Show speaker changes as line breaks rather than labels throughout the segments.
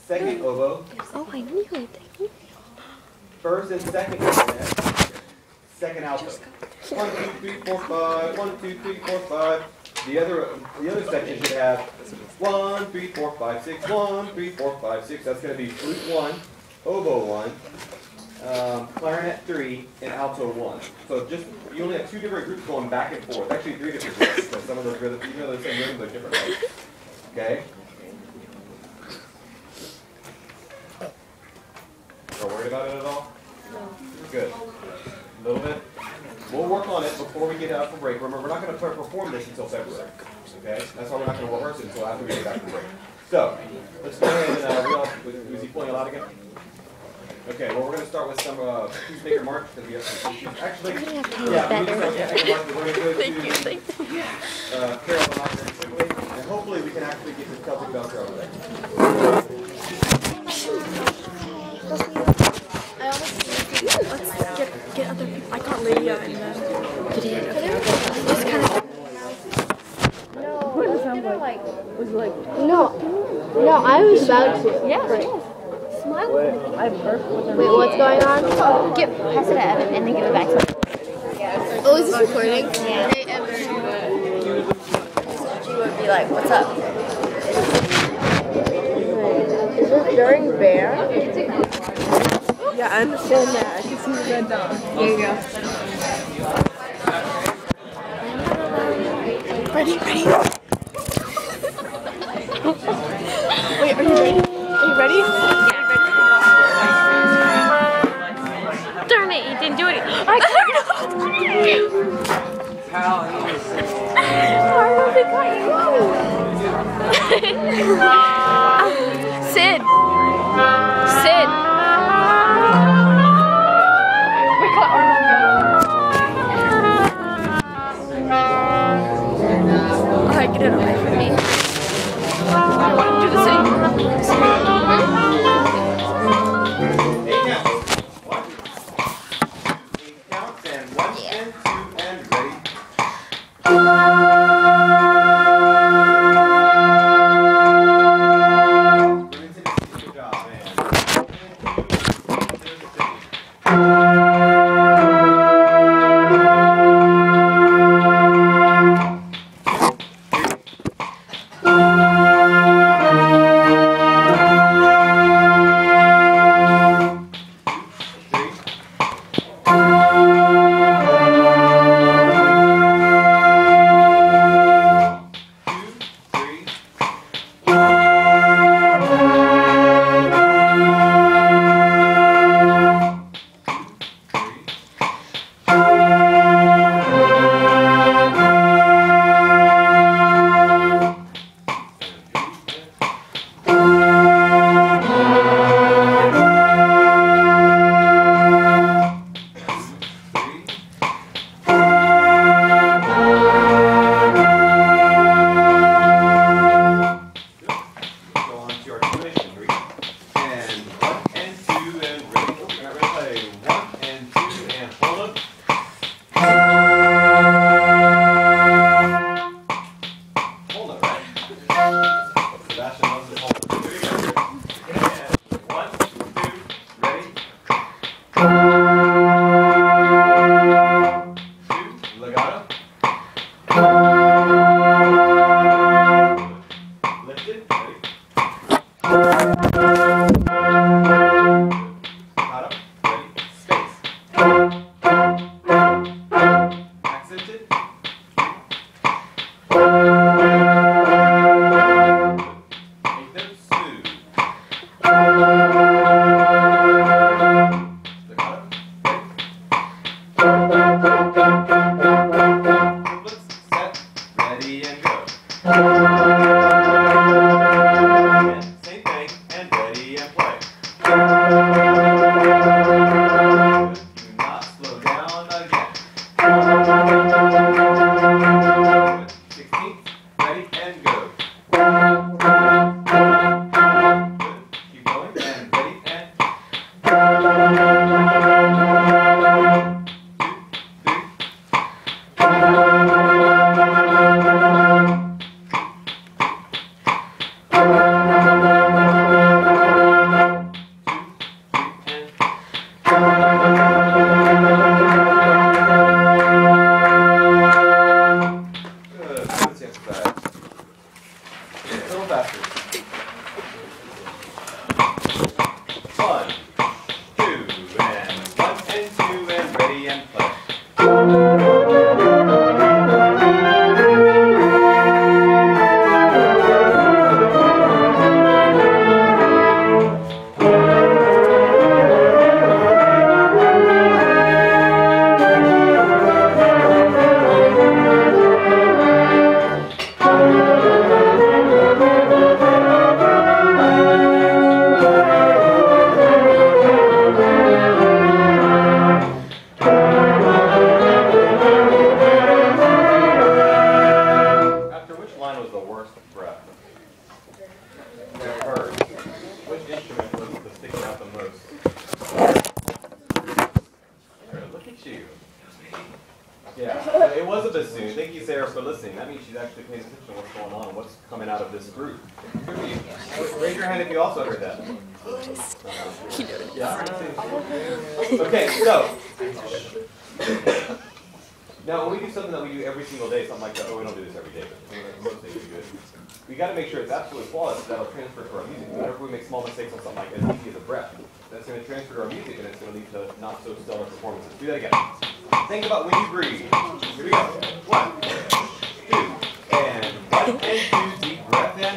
second oboe.
Oh, I knew it.
First and second clarinet. Second alto. 1, 2, 3, 4, 5. 1, 2, 3, 4, 5. The other section should have 1, 3, 4, 5, 6. 1, 3, 4, 5, 6. That's going to be flute 1, oboe 1, clarinet 3, and alto 1. So just you only have 2 different groups going back and forth. Actually, 3 different groups. Because some of those rhythms, even though they're the same rhythms, they're different. Right? Okay. Are you worried about it at all? No. Good. A little bit. We'll work on it before we get out for break. Remember, we're not going to perform this until February. Okay? That's why we're not going to rehearse it until after we get back from break. So, let's go ahead and, was he pulling a lot again? Okay, well, we're going to start with some Peacemaker March. Because we have some, actually, yeah, we need to start with Peacemaker March. We're going to go to Carol and I very quickly. And hopefully we can actually get this Celtic bell over there.
Let's get other people. I got Lydia in the video. Just kind of.
What did it sound like? Was it like?
No, I was about to.
Yeah.
Smile.
Wait,
what's going on?
Pass it to Evan and then give it back to him.
Oh, is this recording?
Yeah.
Hey, Evan.
She would be like, "What's up?"
Is this during bear?
Yeah, I understand that. I can see the red dot.
There you go.
Ready? Wait, are you ready? Are you ready?
Yeah. Darn it, you didn't do it. I
Sid. Alright, get it away from me. I want to do the same.
Counts and 1 and 2 and ready. out of this group. Raise your hand if you also heard that. Yeah. Okay, so now when we do something that we do every single day, something like that, we don't do this every day, but most days we do it. We got to make sure it's absolutely flawless. That'll transfer to our music. Whenever we make small mistakes on something like as easy as a breath, that's going to transfer to our music, and it's going to lead to not so stellar performances. Do that again. Think about when you breathe. Here we go. 1, 2, and 1 and 2. Deep breath in.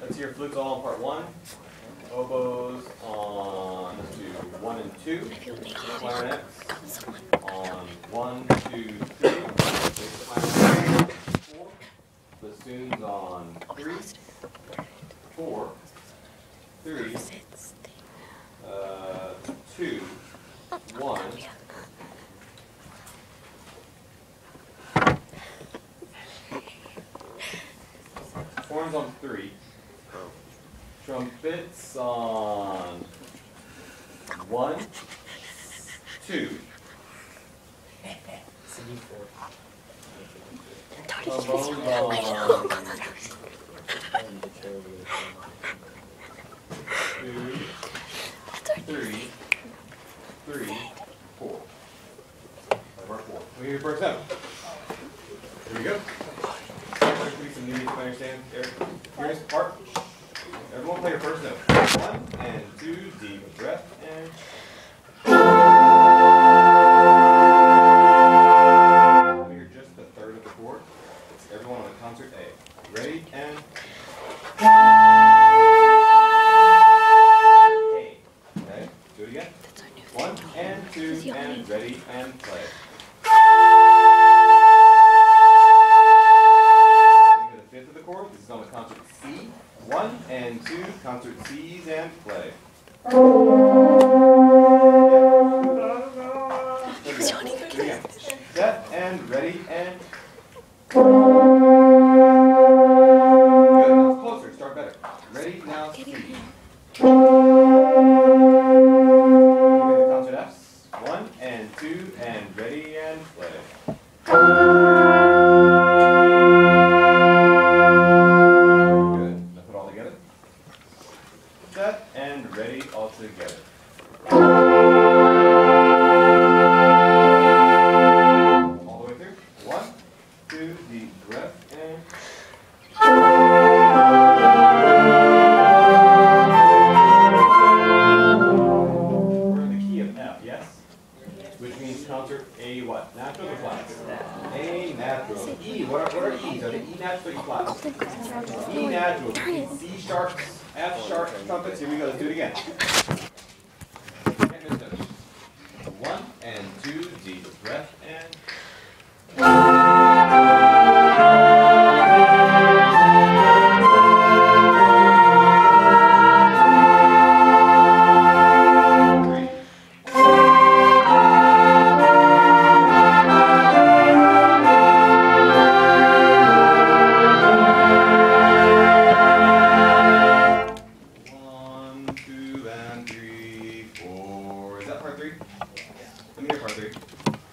Let's hear flutes all on part 1. Oboes on 1 and 2. Clarinets on 1, 2, 3. 4. Bassoons on 3, 4, 3, 2, 1. Horns on 3. Trumpets on 1, 2. Trombones on 2, 3, 4. Number 4. We hear first note. Here we go. Some new music, I understand. Here's part. Everyone play your first note. 1 and 2, deep breath and. We hear just the third of the chord. It's everyone on the concert A. Ready and. A. Okay, do it again. 1 and 2 and ready and play. Fifth of the chord. This is on the concert C. 1 and 2, concert C's and play. Yeah. Set and ready and. Good. Now closer. Start better. Ready now. C. Concert F's. 1 and 2 and ready and play. Set and ready all together. All the way through. 1, 2, deep breath and. do it again. Can't miss those. 1 and 2, deep breath and. Let me hear part 3.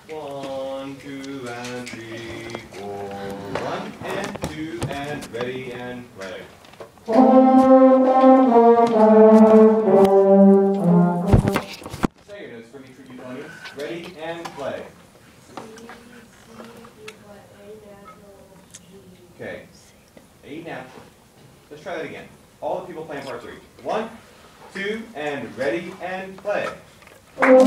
1, 2, and 3, 4. 1 and 2 and ready and play. Say your notes for me, for you, Tony. Ready and play. Okay. A natural. Let's try that again. All the people playing part 3. 1, 2, and ready and play. Good. It's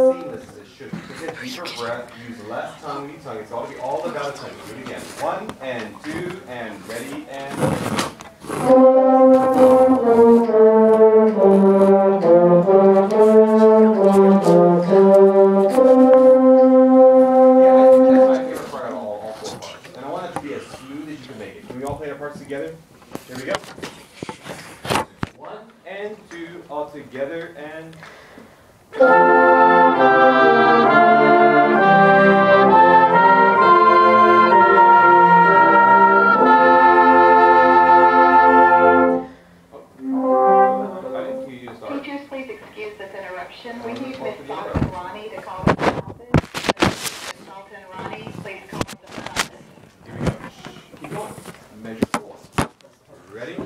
not as seamless as it should be. Because it's deeper breath, use less tongue when you tongue. It's got to be all about attention. Do it again. 1 and 2 and ready and together. Here we go. 1 and 2 all together and.
Teachers, please excuse this interruption. We need Miss Dalton Ronnie to call us to the office. Miss Dalton Ronnie, please call us to the office.
Here we go. Keep going. Measure 4. Ready? Now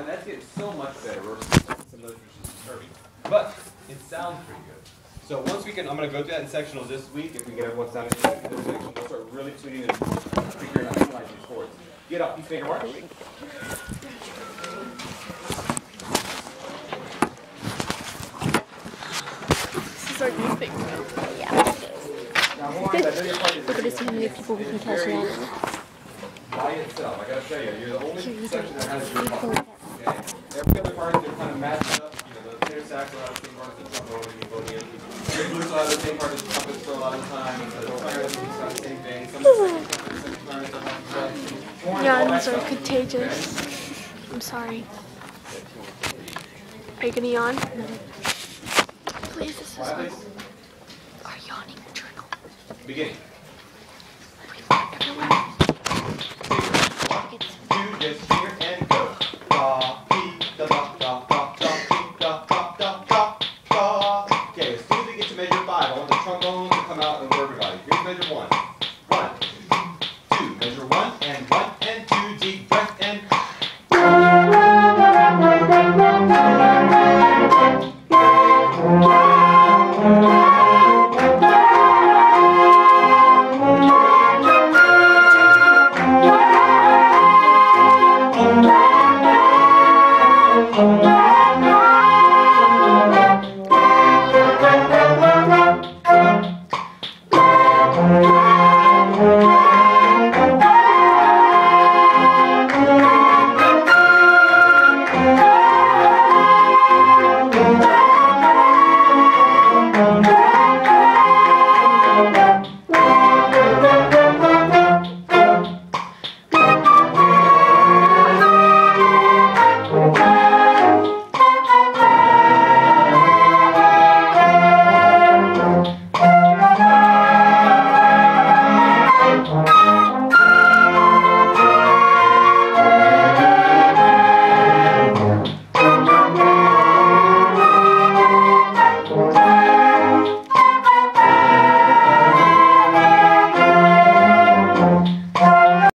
that's getting so much better. Some of those are disturbing, but it sounds pretty good. So once we can, I'm going to go through that in sectionals this week. If we get everyone sounding in the section, we'll start really tuning and figuring out how these chords. Get up, you finger march.
Our new thing. Yeah. Look at this, how many people we can catch Yawning.
By itself, I gotta tell you, you're the only section that has your part. Okay? Every other part, they're kind of matched up. You know, the tenor sax will have the same part as the trombone and the accordion. The blues will have the same part as the trumpets for a lot of the time. And the clarinet will have the same thing. Some of the clarinets will have the
Yawns are contagious. I'm sorry. Are you gonna yawn? Please, this is our yawning journal.
Beginning.
Everyone.
1, 2, just here and go. Da, dee, da, da, da, da, da, dee, da, da, da, da, da. Okay, as soon as we get to measure 5, I want the trombones to come out and for everybody. Here's measure 1. 1, 2, measure 1 and 2, deep breath and.
Oh,